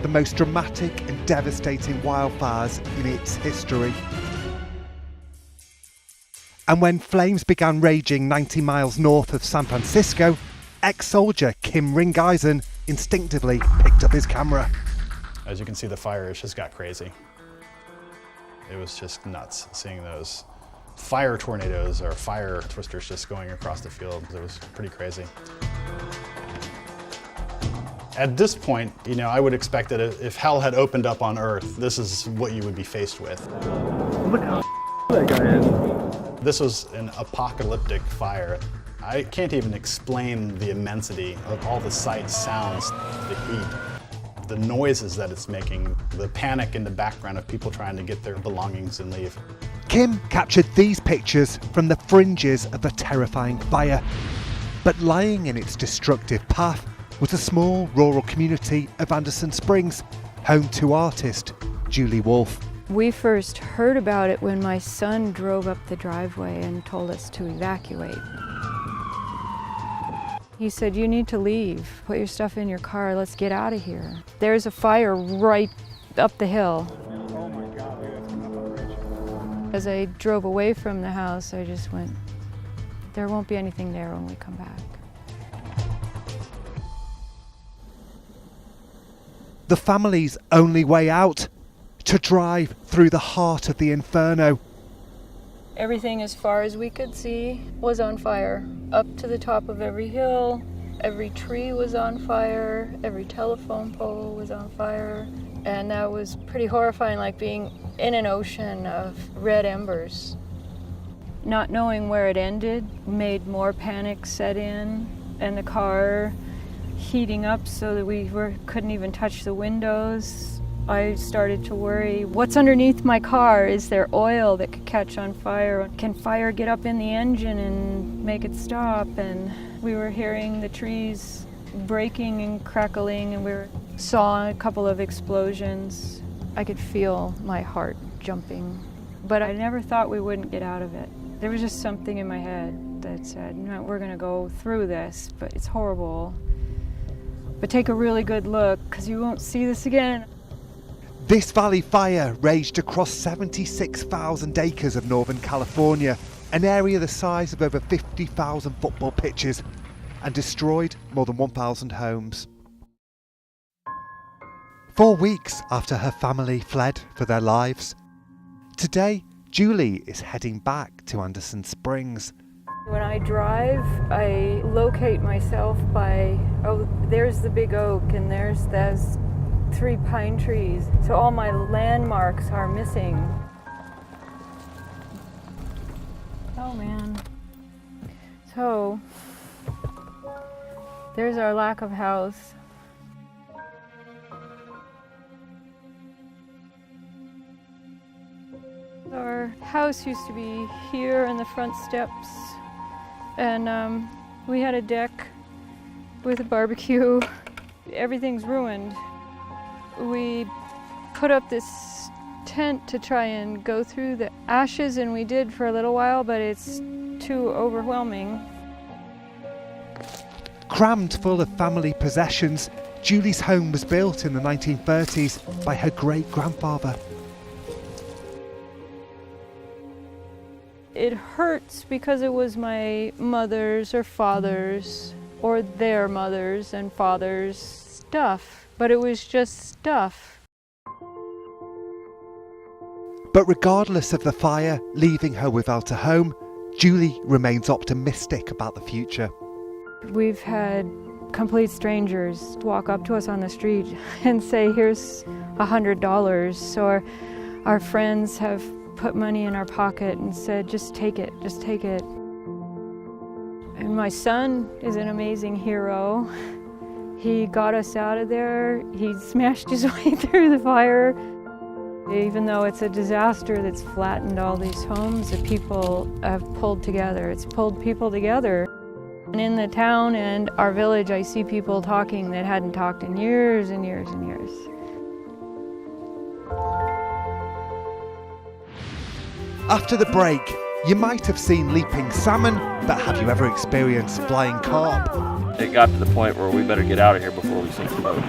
the most dramatic and devastating wildfires in its history. And when flames began raging 90 miles north of San Francisco, ex-soldier Kim Ringeisen instinctively picked up his camera. As you can see, the fire just got crazy. It was just nuts seeing those fire tornadoes or fire twisters just going across the field. It was pretty crazy. At this point, I would expect that if hell had opened up on Earth, this is what you would be faced with. Look how that guy is. This was an apocalyptic fire. I can't even explain the immensity of all the sights, sounds, the heat, the noises that it's making, the panic in the background of people trying to get their belongings and leave. Kim captured these pictures from the fringes of the terrifying fire. But lying in its destructive path was a small rural community of Anderson Springs, home to artist Julie Wolfe. We first heard about it when my son drove up the driveway and told us to evacuate. He said, "You need to leave. Put your stuff in your car. Let's get out of here. There's a fire right up the hill." Oh my God, that's coming up on the ridge. As I drove away from the house, I just went, there won't be anything there when we come back. The family's only way out, to drive through the heart of the inferno. Everything as far as we could see was on fire. Up to the top of every hill, every tree was on fire, every telephone pole was on fire. And that was pretty horrifying, like being in an ocean of red embers. Not knowing where it ended made more panic set in, and the car heating up so that we couldn't even touch the windows. I started to worry, what's underneath my car? Is there oil that could catch on fire? Can fire get up in the engine and make it stop? And we were hearing the trees breaking and crackling, and we saw a couple of explosions. I could feel my heart jumping, but I never thought we wouldn't get out of it. There was just something in my head that said, no, we're gonna go through this, but it's horrible. But take a really good look, because you won't see this again. This valley fire raged across 76,000 acres of Northern California, an area the size of over 50,000 football pitches, and destroyed more than 1,000 homes. 4 weeks after her family fled for their lives, today Julie is heading back to Anderson Springs. When I drive, I locate myself by, oh, there's the big oak and there's those 3 pine trees. So all my landmarks are missing. Oh man. So, there's our lack of house. Our house used to be here in the front steps, and we had a deck with a barbecue. Everything's ruined. We put up this tent to try and go through the ashes, and we did for a little while, but it's too overwhelming. Crammed full of family possessions, Julie's home was built in the 1930s by her great-grandfather. It hurts because it was my mother's or father's or their mothers and fathers' stuff, but it was just stuff. But regardless of the fire leaving her without a home, Julie remains optimistic about the future. We've had complete strangers walk up to us on the street and say, here's $100. Or our friends have put money in our pocket and said, just take it, just take it. And my son is an amazing hero. He got us out of there. He smashed his way through the fire. Even though it's a disaster that's flattened all these homes, the people have pulled together. It's pulled people together. And in the town and our village, I see people talking that hadn't talked in years and years and years. After the break, you might have seen leaping salmon, but have you ever experienced flying carp? It got to the point where we better get out of here before we sink the boat.